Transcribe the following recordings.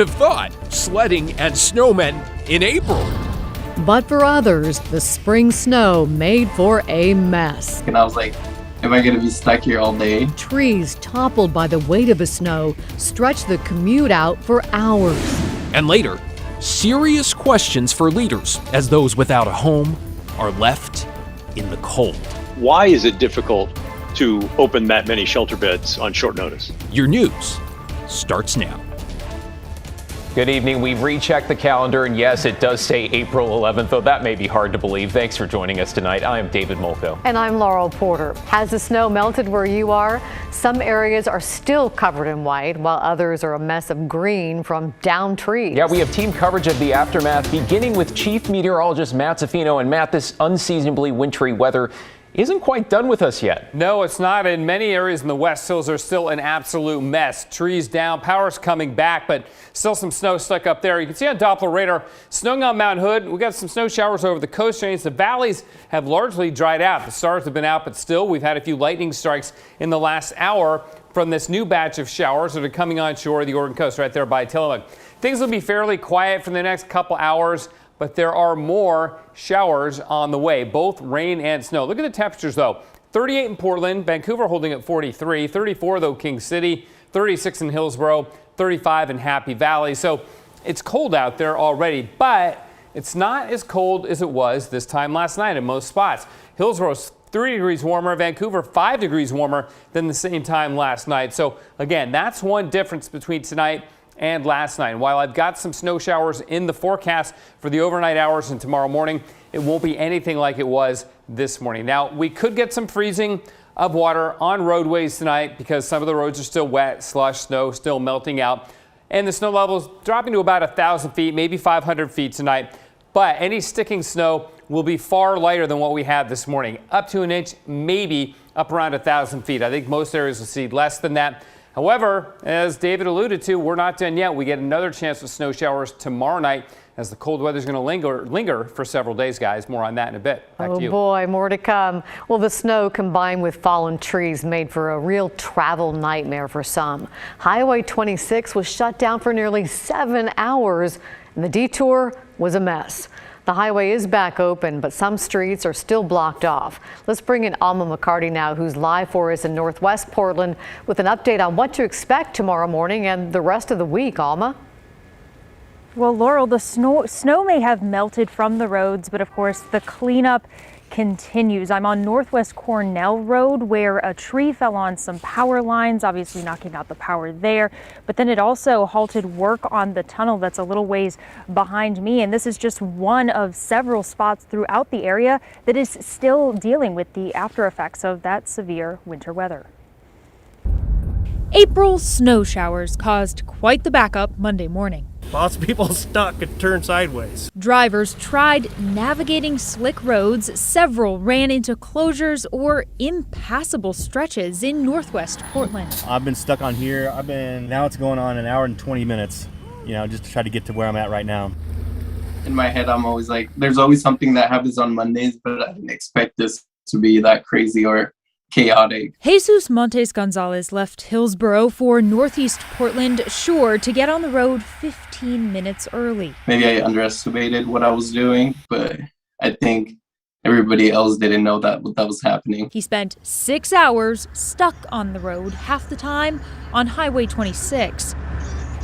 Have thought sledding and snowmen in April. But for others, the spring snow made for a mess. And I was like, am I going to be stuck here all day? Trees toppled by the weight of the snow stretched the commute out for hours. And later, serious questions for leaders as those without a home are left in the cold. Why is it difficult to open that many shelter beds on short notice? Your news starts now. Good evening. We've rechecked the calendar, and yes, it does say April 11th, though that may be hard to believe. Thanks for joining us tonight. I am David Molko. And I'm Laurel Porter. Has the snow melted where you are? Some areas are still covered in white, while others are a mess of green from downed trees. Yeah, we have team coverage of the aftermath, beginning with Chief Meteorologist Matt Zaffino. And Matt, this unseasonably wintry weather isn't quite done with us yet. No, it's not. In many areas in the West, hills are still an absolute mess. Trees down, power's coming back, but still some snow stuck up there. You can see on Doppler radar, snowing on Mount Hood. We got some snow showers over the coast range. The valleys have largely dried out. The stars have been out, but still we've had a few lightning strikes in the last hour from this new batch of showers that are coming on shore of the Oregon coast right there by Tillamook. Things will be fairly quiet for the next couple hours, but there are more showers on the way, both rain and snow. Look at the temperatures, though. 38 in Portland, Vancouver holding at 43, 34, though, King City, 36 in Hillsborough, 35 in Happy Valley. So it's cold out there already, but it's not as cold as it was this time last night in most spots. Hillsborough's 3 degrees warmer, Vancouver 5 degrees warmer than the same time last night. So again, that's one difference between tonight and last night. And while I've got some snow showers in the forecast for the overnight hours and tomorrow morning, it won't be anything like it was this morning. Now, we could get some freezing of water on roadways tonight because some of the roads are still wet, slush, snow still melting out, and the snow levels dropping to about 1,000 feet, maybe 500 feet tonight. But any sticking snow will be far lighter than what we had this morning, up to an inch, maybe up around 1,000 feet. I think most areas will see less than that. However, as David alluded to, we're not done yet. We get another chance of snow showers tomorrow night as the cold weather is going to linger for several days, guys. More on that in a bit. Back to you. Oh boy, more to come. Well, the snow combined with fallen trees made for a real travel nightmare for some. Highway 26 was shut down for nearly 7 hours, and the detour was a mess. The highway is back open, but some streets are still blocked off. Let's bring in Alma McCarty now, who's live for us in Northwest Portland with an update on what to expect tomorrow morning and the rest of the week. Alma? Well, Laurel, the snow may have melted from the roads, but of course the cleanup continues. I'm on Northwest Cornell Road where a tree fell on some power lines, obviously knocking out the power there. But then it also halted work on the tunnel that's a little ways behind me. And this is just one of several spots throughout the area that is still dealing with the after effects of that severe winter weather. April snow showers caused quite the backup Monday morning. Lots of people stuck and turned sideways. Drivers tried navigating slick roads. Several ran into closures or impassable stretches in Northwest Portland. I've been stuck on here. Now it's going on an hour and 20 minutes, just to try to get to where I'm at right now. In my head, I'm always like, there's always something that happens on Mondays, but I didn't expect this to be that crazy or chaotic. Jesus Montes Gonzalez left Hillsborough for Northeast Portland, sure to get on the road 15 minutes early. Maybe I underestimated what I was doing, but I think everybody else didn't know what that was happening. He spent 6 hours stuck on the road, half the time on Highway 26.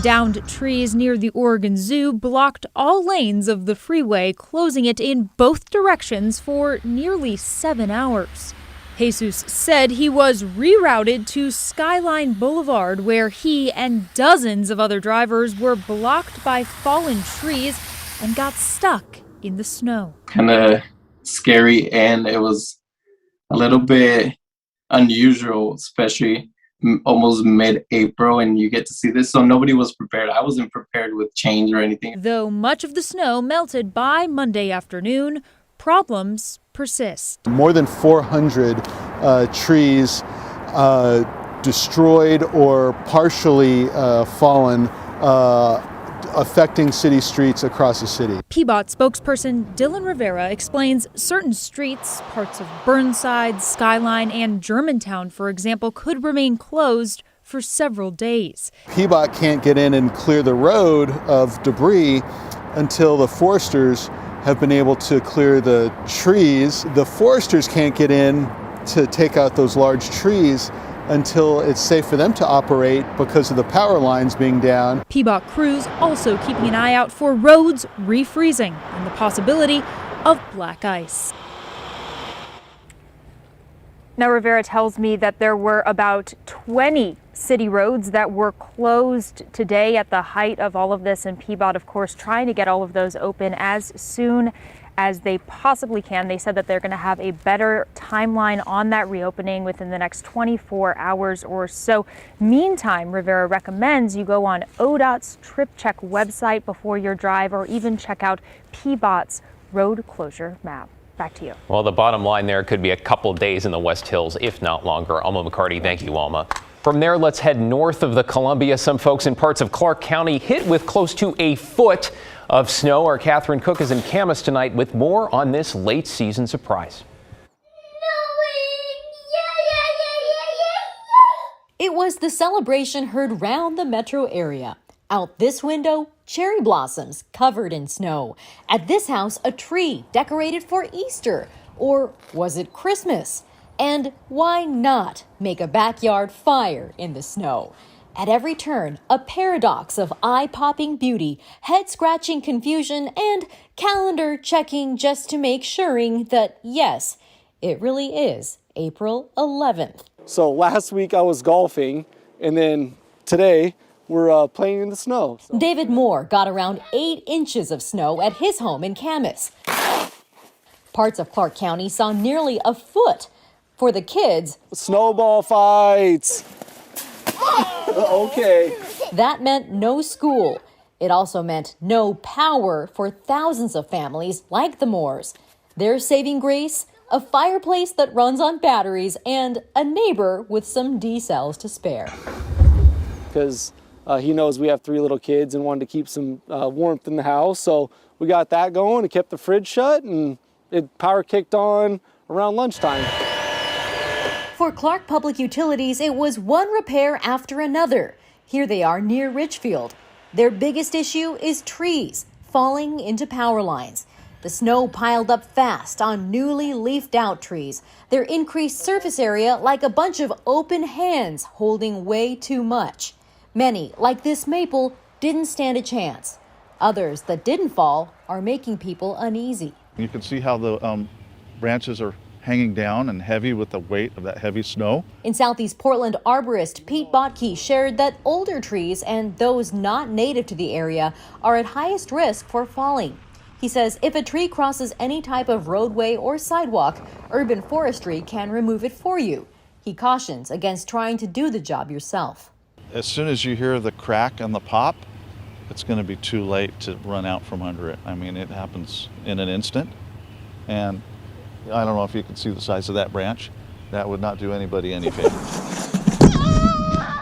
Downed trees near the Oregon Zoo blocked all lanes of the freeway, closing it in both directions for nearly 7 hours. Jesus said he was rerouted to Skyline Boulevard, where he and dozens of other drivers were blocked by fallen trees and got stuck in the snow. Kind of scary, and it was a little bit unusual, especially almost mid-April, and you get to see this, so nobody was prepared. I wasn't prepared with change or anything. Though much of the snow melted by Monday afternoon, problems persist. More than 400 trees destroyed or partially fallen, affecting city streets across the city. PBOT spokesperson Dylan Rivera explains certain streets, parts of Burnside, Skyline, and Germantown, for example, could remain closed for several days. PBOT can't get in and clear the road of debris until the foresters have been able to clear the trees. The foresters can't get in to take out those large trees until it's safe for them to operate because of the power lines being down. PBOT crews also keeping an eye out for roads refreezing and the possibility of black ice. Now, Rivera tells me that there were about 20 city roads that were closed today at the height of all of this, and PBOT, of course, trying to get all of those open as soon as they possibly can. They said that they're going to have a better timeline on that reopening within the next 24 hours or so. Meantime, Rivera recommends you go on ODOT's Trip Check website before your drive, or even check out PBOT's road closure map. Back to you. Well, the bottom line there could be a couple days in the West Hills, if not longer. Alma McCarty, thank you, Alma. From there, let's head north of the Columbia. Some folks in parts of Clark County hit with close to a foot of snow. Our Catherine Cook is in Camas tonight with more on this late season surprise. It was the celebration heard round the metro area. Out this window, cherry blossoms covered in snow. At this house, a tree decorated for Easter. Or was it Christmas? And why not make a backyard fire in the snow? At every turn, a paradox of eye-popping beauty, head-scratching confusion, and calendar-checking just to make sure that, yes, it really is April 11th. So last week I was golfing, and then today we're playing in the snow. David Moore got around 8 inches of snow at his home in Camas. Parts of Clark County saw nearly a foot. For the kids, snowball fights. Okay. That meant no school. It also meant no power for thousands of families like the Moores. Their saving grace, a fireplace that runs on batteries, and a neighbor with some D-cells to spare. Because he knows we have 3 little kids and wanted to keep some warmth in the house. So we got that going and kept the fridge shut, and power kicked on around lunchtime. For Clark Public Utilities, it was one repair after another. Here they are near Richfield. Their biggest issue is trees falling into power lines. The snow piled up fast on newly leafed out trees. Their increased surface area like a bunch of open hands holding way too much. Many, like this maple, didn't stand a chance. Others that didn't fall are making people uneasy. You can see how the branches are hanging down and heavy with the weight of that heavy snow. In Southeast Portland, arborist Pete Botke shared that older trees and those not native to the area are at highest risk for falling. He says if a tree crosses any type of roadway or sidewalk, urban forestry can remove it for you. He cautions against trying to do the job yourself. As soon as you hear the crack and the pop, it's going to be too late to run out from under it. I mean, it happens in an instant, and I don't know if you can see the size of that branch. That would not do anybody any favor.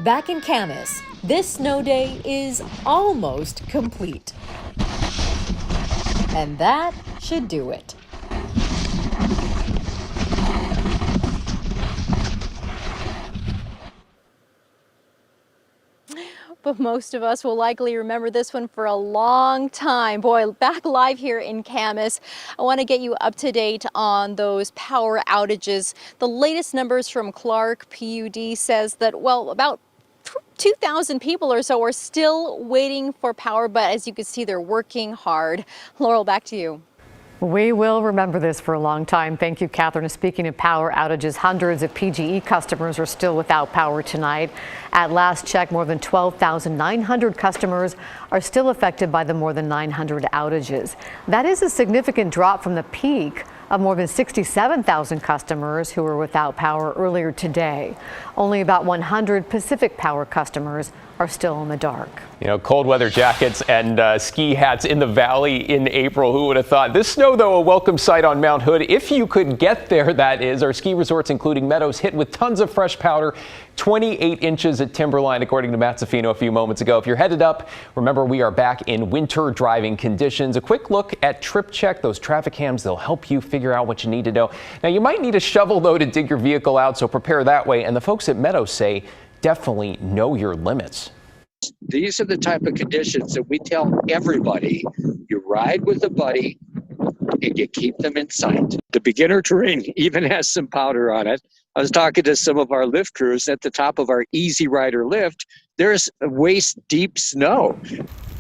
Back in Camas, this snow day is almost complete. And that should do it. But most of us will likely remember this one for a long time. Boy, back live here in Camas, I want to get you up to date on those power outages. The latest numbers from Clark PUD says that, well, about 2,000 people or so are still waiting for power, but as you can see, they're working hard. Laurel, back to you. We will remember this for a long time. Thank you, Catherine. Speaking of power outages, hundreds of PGE customers are still without power tonight. At last check, more than 12,900 customers are still affected by the more than 900 outages. That is a significant drop from the peak of more than 67,000 customers who were without power earlier today. Only about 100 Pacific Power customers are still in the dark. You know, cold weather jackets and ski hats in the valley in April. Who would have thought? This snow, though, a welcome sight on Mount Hood. If you could get there, that is. Our ski resorts, including Meadows, hit with tons of fresh powder. 28 inches at Timberline, according to Matt Zafino a few moments ago. If you're headed up, remember we are back in winter driving conditions. A quick look at Trip Check, those traffic cams, they'll help you figure out what you need to know. Now, you might need a shovel, though, to dig your vehicle out, so prepare that way. And the folks at Meadows say definitely know your limits. These are the type of conditions that we tell everybody, you ride with a buddy and you keep them in sight. The beginner terrain even has some powder on it. I was talking to some of our lift crews at the top of our Easy Rider lift. There's waist deep snow.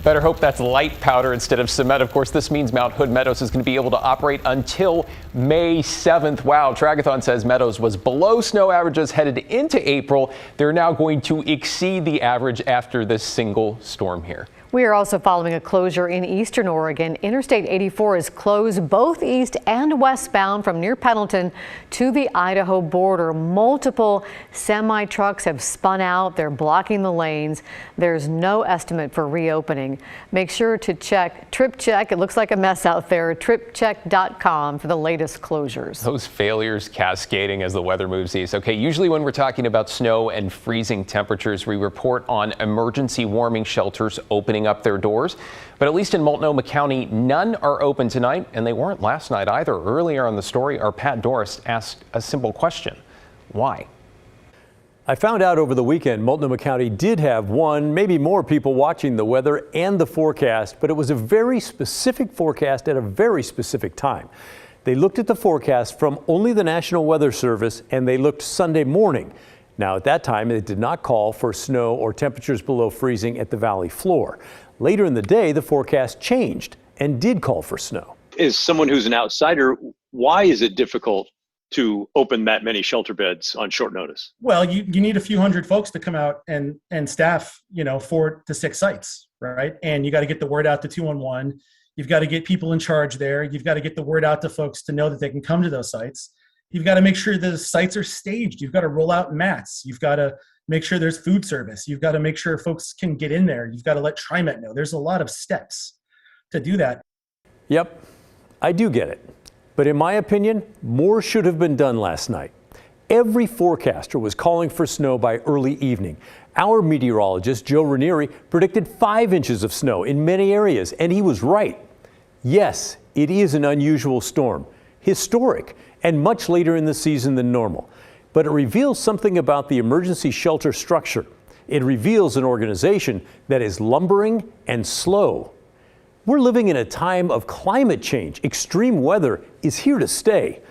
Better hope that's light powder instead of cement. Of course, this means Mount Hood Meadows is going to be able to operate until May 7th. Wow, Tragathon says Meadows was below snow averages headed into April. They're now going to exceed the average after this single storm here. We are also following a closure in eastern Oregon. Interstate 84 is closed both east and westbound from near Pendleton to the Idaho border. Multiple semi trucks have spun out. They're blocking the lanes. There's no estimate for reopening. Make sure to check TripCheck. It looks like a mess out there. TripCheck.com for the latest closures. Those failures cascading as the weather moves east. Okay, usually when we're talking about snow and freezing temperatures, we report on emergency warming shelters opening up their doors. But at least in Multnomah County, none are open tonight, and they weren't last night either. Earlier on the story, our Pat Doris asked a simple question. Why? I found out over the weekend Multnomah County did have one, maybe more people watching the weather and the forecast, but it was a very specific forecast at a very specific time. They looked at the forecast from only the National Weather Service, and they looked Sunday morning. Now, at that time, it did not call for snow or temperatures below freezing at the valley floor. Later in the day, the forecast changed and did call for snow. As someone who's an outsider, why is it difficult to open that many shelter beds on short notice? Well, you need a few hundred folks to come out and staff, 4 to 6 sites, right? And you got to get the word out to 211. You've got to get people in charge there. You've got to get the word out to folks to know that they can come to those sites. You've got to make sure the sites are staged. You've got to roll out mats. You've got to make sure there's food service. You've got to make sure folks can get in there. You've got to let TriMet know. There's a lot of steps to do that. Yep, I do get it. But in my opinion, more should have been done last night. Every forecaster was calling for snow by early evening. Our meteorologist, Joe Ranieri, predicted 5 inches of snow in many areas, and he was right. Yes, it is an unusual storm, historic, and much later in the season than normal. But it reveals something about the emergency shelter structure. It reveals an organization that is lumbering and slow. We're living in a time of climate change. Extreme weather is here to stay.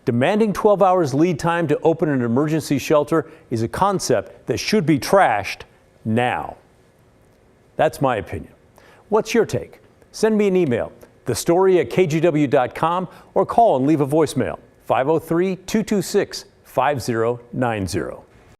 Demanding 12 hours lead time to open an emergency shelter is a concept that should be trashed now. That's my opinion. What's your take? Send me an email, thestory@kgw.com, or call and leave a voicemail, 503-226-5090.